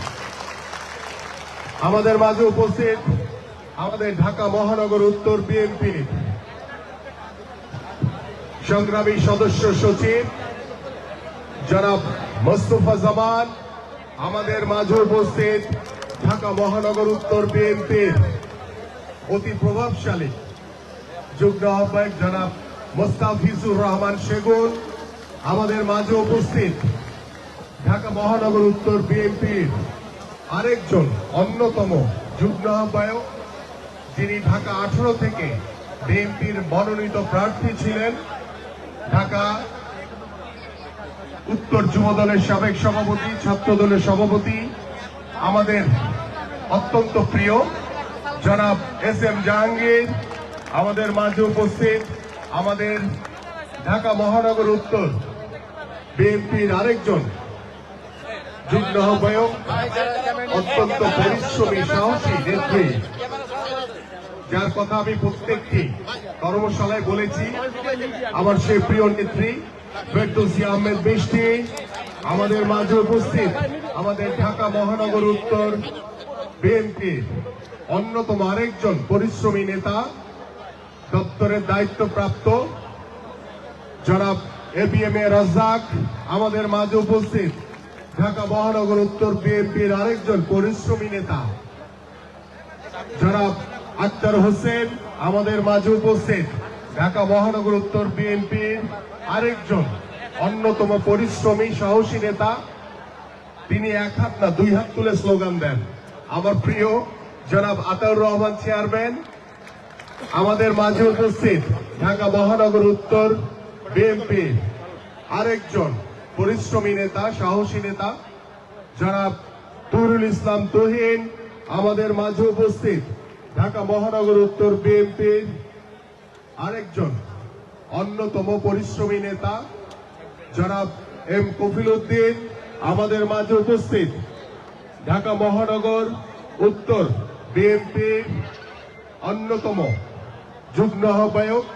আমাদের মাঝে উপস্থিত আমাদের ঢাকা মহানগর উত্তর বিএনপি সংগ্রামী সদস্য সচিব জনাব মোস্তফা জামান। আমাদের মাঝে উপস্থিত ঢাকা মহানগর উত্তর বিএনপির অতি প্রভাবশালী যুগ্ম আহ্বায়ক জনাব মোস্তাফিজুর রহমান সেগুন। আমাদের মাঝে উপস্থিত ঢাকা মহানগর উত্তর বিএনপির আরেকজন অন্যতম যুগ্ম আহ্বায়ক, যিনি ঢাকা 18 থেকে বিএনপির মনোনীত প্রার্থী ছিলেন, ঢাকা উত্তর যুব দলের সাবেক সভাপতি, ছাত্র দলের সভাপতি, আমাদের অত্যন্ত প্রিয় জনাব এস এম জাহাঙ্গীর। আমাদের মাঝে উপস্থিত আমাদের ঢাকা মহানগর উত্তর বিএনপির আরেকজন যুগ্ম আহ্বায়ক, অত্যন্ত পরিশ্রমী, সাহসী নেত্রী, যার কথা আমি প্রত্যেকটি কর্মশালায় বলেছি, আমার সেই প্রিয় নেত্রী ফেরদৌসী আহমেদ বৃষ্টি। আমাদের মাঝে উপস্থিত আমাদের ঢাকা মহানগর উত্তর বিএনপির অন্যতম আরেকজন পরিশ্রমী নেতা, দপ্তরের দায়িত্বপ্রাপ্ত জনাব এবিএম এ রাজ্জাক। আমাদের মাঝে উপস্থিত ঢাকা মহানগর উত্তর বিএনপির আরেকজন পরিশ্রমী নেতা জনাব আক্তার হোসেন। আমাদের মাঝে উপস্থিত ঢাকা মহানগর উত্তর বিএনপির আরেকজন অন্যতম পরিশ্রমী, সাহসী নেতা। তিনি এক হাত না 2 হাত তুলে স্লোগান দেন, আমার প্রিয় জনাব আতাউর রহমান চেয়ারম্যান। আমাদের মাঝে উপস্থিত ঢাকা মহানগর উত্তর বিএনপি আরেকজন পরিশ্রমী নেতা, সাহসী নেতা জনাব তুরুল ইসলাম তুহিন। আমাদের মাঝে উপস্থিত ঢাকা মহানগর উত্তর বিএনপির আরেকজন অন্যতম পরিশ্রমী নেতা জনাব এম কফিল উদ্দিন। আমাদের মাঝে উপস্থিত ঢাকা মহানগর উত্তর বিএনপির অন্যতম যুগ্ম আহ্বায়ক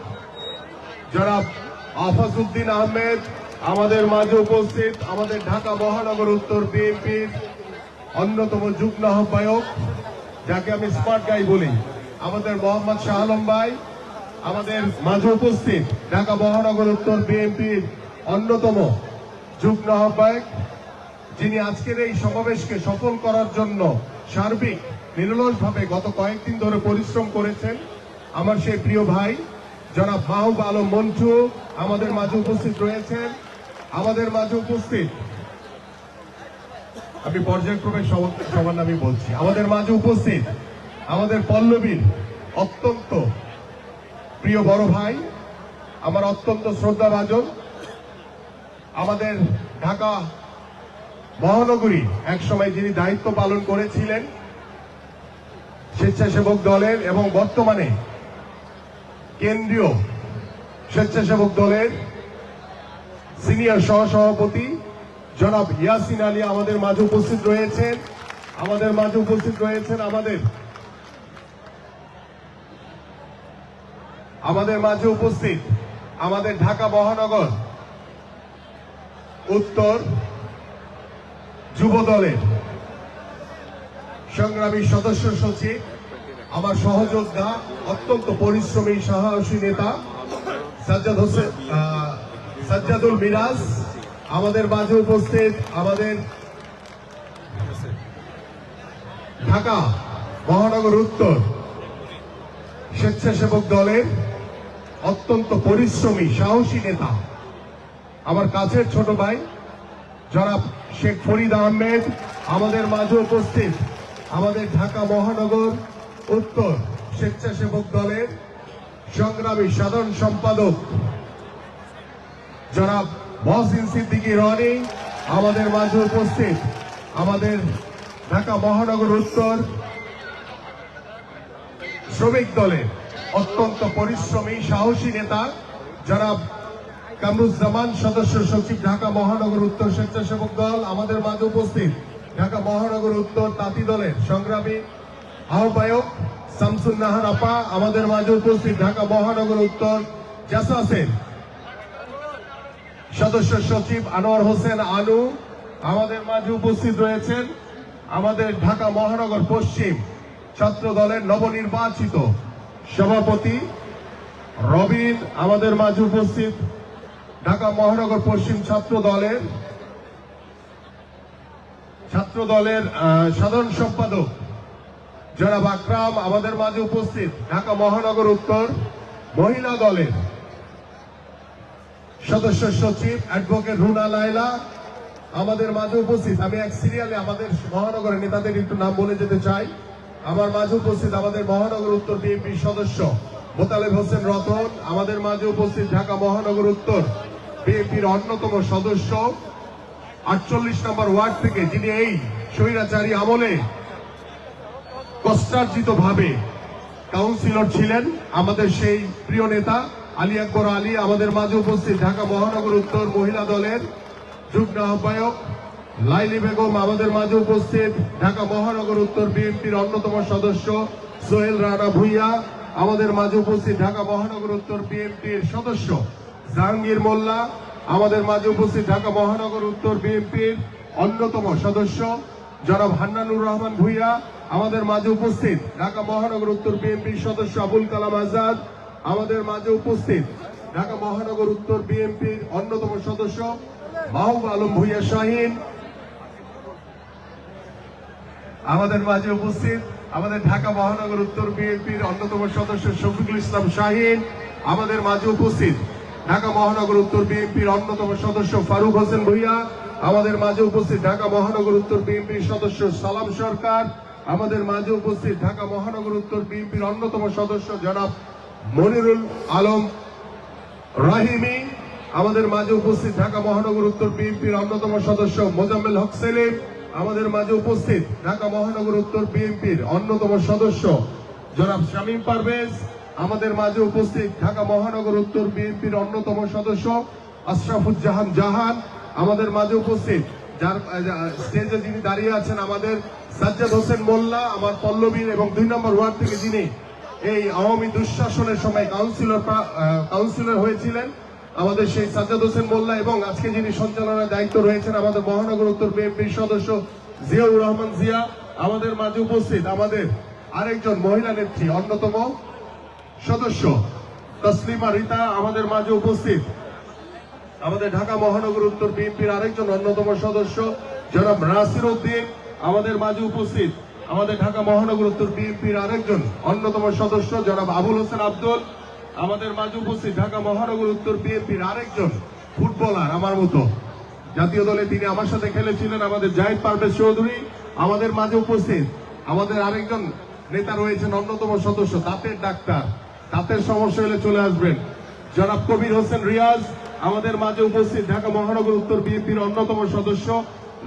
জনাব আফাজউদ্দিন আহমেদ। আমাদের মাঝে উপস্থিত আমাদের ঢাকা মহানগর উত্তর বিএনপির অন্যতম যুগ্ম আহ্বায়ক, যাকে আমি স্মার্ট গাই বলি, আমাদের মোহাম্মদ শাহ আলম ভাই। আমাদের মাঝে উপস্থিত ঢাকা মহানগর উত্তর বিএনপির অন্যতম যুগ্ম আহ্বায়ক, যিনি আজকের এই সমাবেশকে সফল করার জন্য সার্বিক নিরলসভাবে গত কয়েকদিন ধরে পরিশ্রম করেছেন, আমার সেই প্রিয় ভাই জনাব মাহবুব আলম মন্টু আমাদের মাঝে উপস্থিত রয়েছেন। আমাদের মাঝে উপস্থিত, আমি পর্যায়ক্রমে সবার নামই বলছি, আমাদের মাঝে উপস্থিত আমাদের পল্লবীর অত্যন্ত প্রিয় বড় ভাই, আমার অত্যন্ত শ্রদ্ধাভাজন, আমাদের ঢাকা মহানগরী একসময় যিনি দায়িত্ব পালন করেছিলেন স্বেচ্ছাসেবক দলের এবং বর্তমানে কেন্দ্রীয় স্বেচ্ছাসেবক দলের সিনিয়র সহসভাপতি জনাব ইয়াসিন আলী আমাদের মাঝে উপস্থিত রয়েছেন। আমাদের মাঝে উপস্থিত রয়েছেন আমাদের মাঝে উপস্থিত আমাদের ঢাকা মহানগর উত্তর যুব দলের সংগ্রামী সদস্য সচিব, আমার সহযোদ্ধা, অত্যন্ত পরিশ্রমী সাহসী নেতা সাজ্জাদুল মিরাজ। আমাদের মাঝে উপস্থিত আমাদের ঢাকা মহানগর উত্তর স্বেচ্ছাসেবক দলের অত্যন্ত পরিশ্রমী সাহসী নেতা, আমার কাছের ছোট ভাই জনাব শেখ ফরিদ আহমেদ। আমাদের মাঝে উপস্থিত আমাদের ঢাকা মহানগর উত্তর স্বেচ্ছাসেবক দলের সংগ্রামী সাধারণ সম্পাদক জনাব মহসিন সিদ্দিকী রনি। আমাদের মাঝে উপস্থিত আমাদের ঢাকা মহানগর উত্তর শ্রমিক দলের অত্যন্ত পরিশ্রমী সাহসী নেতা জনাব কামরুজ্জামান, সদস্য সচিব ঢাকা মহানগর উত্তর স্বেচ্ছাসেবক দল। আমাদের মাঝে উপস্থিত ঢাকা মহানগর উত্তর তাঁতি দলের সংগ্রামী আহ্বায়ক শামসুন নাহার আপা। আমাদের মাঝে উপস্থিত ঢাকা মহানগর উত্তর জাসাসের সদস্য সচিব আনোয়ার হোসেন আনু। আমাদের মাঝে উপস্থিত রয়েছেন আমাদের ঢাকা মহানগর পশ্চিম ছাত্র দলের নবনির্বাচিত সভাপতি রবিন। আমাদের মাঝে উপস্থিত ঢাকা মহানগর পশ্চিম ছাত্র দলের সাধারণ সম্পাদক জনাব আকরাম। আমাদের মাঝে উপস্থিত ঢাকা মহানগর উত্তর মহিলা দলের সদস্য সচিব অ্যাডভোকেট রুনা লায়লা। আমাদের মাঝে উপস্থিত, আমি এক সিরিয়ালে আমাদের মহানগরের নেতাদের একটু নাম বলে যেতে চাই। আমার মাঝে উপস্থিত আমাদের মহানগর উত্তর বিএনপির সদস্য মোতালেব হোসেন রতন। আমাদের মাঝে উপস্থিত ঢাকা মহানগর উত্তর বিএনপির অন্যতম সদস্য 48 নম্বর ওয়ার্ড থেকে, যিনি এই স্বৈরাচারী আমলে কষ্টার্জিত ভাবে কাউন্সিলর ছিলেন, আমাদের সেই প্রিয় নেতা আলী আকবর আলী। আমাদের মাঝে উপস্থিত ঢাকা মহানগর উত্তর মহিলা দলের যুগ্ম আহ্বায়ক লাইলি বেগম। আমাদের মাঝে উপস্থিত ঢাকা মহানগর উত্তর বিএনপির অন্যতম সদস্য সোহেল রানা ভুইয়া। আমাদের মাঝে উপস্থিত ঢাকা মহানগর উত্তর বিএনপির সদস্য জাহাঙ্গীর মোল্লা। আমাদের মাঝে উপস্থিত ঢাকা মহানগর উত্তর বিএনপির অন্যতম সদস্য জনাব হান্নানুর রহমান ভুইয়া। আমাদের মাঝে উপস্থিত ঢাকা মহানগর উত্তর বিএনপির সদস্য আবুল কালাম আজাদ। আমাদের মাঝে উপস্থিত ঢাকা মহানগর উত্তর বিএনপির অন্যতম সদস্য মাহবুব আলম ভুইয়া শাহিন। আমাদের মাঝে উপস্থিত আমাদের ঢাকা মহানগর উত্তর বিএনপির অন্যতম সদস্য শফিকুল ইসলাম শাহিন। আমাদের মাঝে উপস্থিত ঢাকা মহানগর উত্তর বিএনপির অন্যতম সদস্য ফারুক হোসেন ভুইয়া। আমাদের মাঝে উপস্থিত ঢাকা মহানগর উত্তর বিএনপির সদস্য সালাম সরকার। আমাদের মাঝে উপস্থিত ঢাকা মহানগর উত্তর বিএনপির অন্যতম সদস্য জনাব মনিরুল আলম রাহিমি, আমাদের মাঝে উপস্থিত ঢাকা মহানগর উত্তর বিএনপির অন্যতম সদস্য মোজাম্মেল হক সেলিম, আমাদের মাঝে উপস্থিত ঢাকা মহানগর উত্তর বিএনপির অন্যতম সদস্য জনাব শামীম পারভেজ, আমাদের মাঝে উপস্থিত ঢাকা মহানগর উত্তর বিএনপির অন্যতম সদস্য আশরাফুজ্জাহান জাহান, আমাদের মাঝে উপস্থিত যার স্টেজে যিনি দাঁড়িয়ে আছেন আমাদের সাজ্জাদ হোসেন মোল্লা, আমার পল্লবীর এবং 2 নম্বর ওয়ার্ড থেকে যিনি এই আওয়ামী দুঃশাসনের সময় কাউন্সিলর হয়েছিলেন আমাদের সেই সাজ্জাদ হোসেন মোল্লা, এবং আজকে যিনি সঞ্চালনার দায়িত্ব রয়েছেন আমাদের মহানগর উত্তর বিএনপির সদস্য জিয়াউর রহমান জিয়া, আমাদের মাঝে উপস্থিত আমাদের আরেকজন মহিলা নেত্রী অন্যতম সদস্য তসলিমা রিতা, আমাদের মাঝে উপস্থিত আমাদের ঢাকা মহানগর উত্তর বিএনপির আরেকজন অন্যতম সদস্য জনাব নাসির উদ্দিন, আমাদের মাঝে উপস্থিত আমাদের ঢাকা মহানগর উত্তর বিএনপির আরেকজন অন্যতম সদস্য জনাব আবুল হোসেন আব্দুল, আমাদের মাঝে উপস্থিত ঢাকা মহানগর উত্তর বিএনপির আরেকজন ফুটবলার আমার মতো জাতীয় দলে তিনি আমার সাথে খেলেছিলেন আমাদের জাহিদ পারভেজ চৌধুরী, আমাদের মাঝে উপস্থিত আমাদের আরেকজন নেতা রয়েছেন অন্যতম সদস্য দাঁতের ডাক্তার, দাঁতের সমস্যা হলে চলে আসবেন জনাব কবির হোসেন রিয়াজ, আমাদের মাঝে উপস্থিত ঢাকা মহানগর উত্তর বিএনপির অন্যতম সদস্য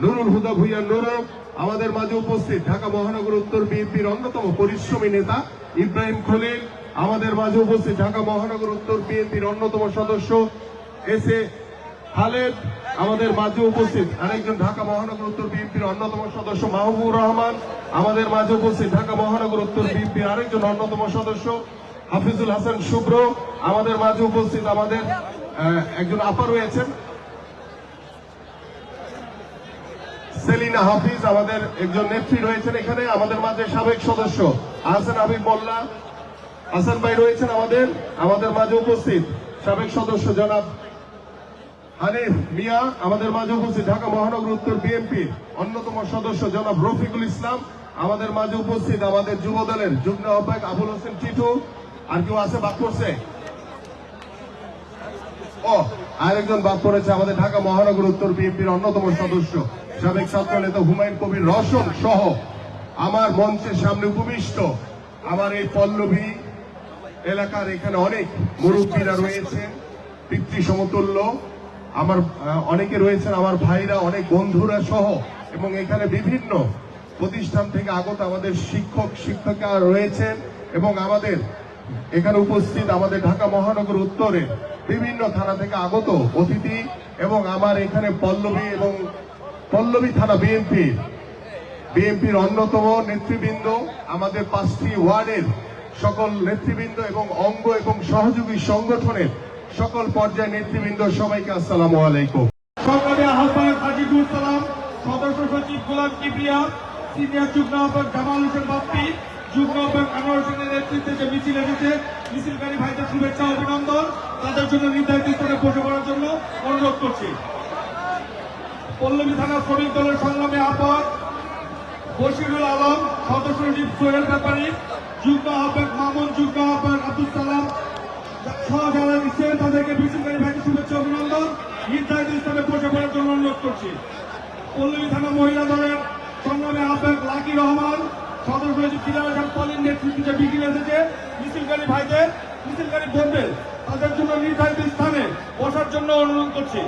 নুরুল হুদা ভুইয়া নুরু, আমাদের মাঝে উপস্থিত ঢাকা মহানগর উত্তর বিএনপির অন্যতম পরিশ্রমী নেতা ইব্রাহিম খলিল, আমাদের মাঝে উপস্থিত ঢাকা মহানগর উত্তর বিএনপির অন্যতম সদস্য এস এ খালেদ, আমাদের মাঝে উপস্থিত আরেকজন ঢাকা মহানগর উত্তর বিএনপির অন্যতম সদস্য মাহবুবুর রহমান, আমাদের মাঝে উপস্থিত ঢাকা মহানগর উত্তর বিএনপির আরেকজন অন্যতম সদস্য হাফিজুল হাসান শুভ্র, আমাদের মাঝে উপস্থিত আমাদের একজন আপা রয়েছেন সেলিনা হাফিজ, আমাদের একজন নেত্রী রয়েছেন এখানে, আমাদের মাঝে সাবেক সদস্য আহসান হাবিব মোল্লা হাসান ভাই রয়েছেন আমাদের মাঝে উপস্থিত সাবেক সদস্য জনাব হানিফ মিয়া, আমাদের মাঝে উপস্থিত ঢাকা মহানগর উত্তর বিএনপির অন্যতম সদস্য জনাব রফিকুল ইসলাম, আমাদের মাঝে উপস্থিত আমাদের যুব দলের যুগ্ম আহ্বায়ক আবুল হোসেন টিটু, আর কেউ আছে বাদ করছে? ও আরেকজন বাদ পড়েছে আমাদের ঢাকা মহানগর উত্তর বিএনপির অন্যতম সদস্য সাবেক ছাত্র নেতা হুমায়ুন কবির রওশন সহ আমার মঞ্চের সামনে উপবিষ্ট আমার এই পল্লবী এলাকার এখানে অনেক মুরব্বীরা রয়েছেন, পিতৃ সমতুল্য আমার অনেকে রয়েছেন, আমার ভাইরা, অনেক বন্ধুরা সহ, এবং এখানে বিভিন্ন প্রতিষ্ঠান থেকে আগত আমাদের শিক্ষক শিক্ষিকা রয়েছেন, এবং আমাদের এখানে উপস্থিত আমাদের ঢাকা মহানগর উত্তরের বিভিন্ন থানা থেকে আগত অতিথি, এবং আমার এখানে পল্লবী থানা বিএনপির অন্যতম নেতৃবৃন্দ, আমাদের 5টি ওয়ার্ডের সকল নেতৃবৃন্দ এবং অঙ্গ এবং সহযোগী সংগঠনের সকল পর্যায়ের নেতৃবৃন্দ, সবাইকে আসসালামু আলাইকুম। সংগ্রামী আহ্বায়ক হাজিবুল সালাম, সদস্য সচিব গোলাম কিবরিয়া, সিনিয়র যুগ্ম আহ্বায়ক জামাল হোসেন বাপ্পি, যুগ্ম আহ্বায়ক আনোয়ার হোসেনের নেতৃত্বে যে মিছিল এসেছে, মিছিলকারী ভাইদের শুভেচ্ছা অভিনন্দন, তাদের জন্য নির্ধারিত স্থানে বসে পড়ার জন্য অনুরোধ করছি। পল্লবী থানা শ্রমিক দলের সংগ্রামী আহ্বায়ক বশিরুল আলম, সদস্য সচিব সোহেল ব্যাপারী, যুগ্ম আহ্বায়ক মামুন, যুগ্ম আহ্বায়ক আব্দুল সালাম সহ যারা দিচ্ছেন তাদেরকে মিছিলকারী ভাইদের শুভেচ্ছা অভিনন্দন, নির্ধারিত স্থানে বসে পড়ার জন্য অনুরোধ করছি। পল্লবী থানা মহিলা দলের সংগ্রামী আহ্বায়ক লাকি রহমান, সদস্য সচিব কিরার খান পলির নেতৃত্বে বিক্রি এসেছে, মিছিলকারী ভাইদের মিছিলকারী বোনদের তাদের জন্য নির্ধারিত স্থানে বসার জন্য অনুরোধ করছি।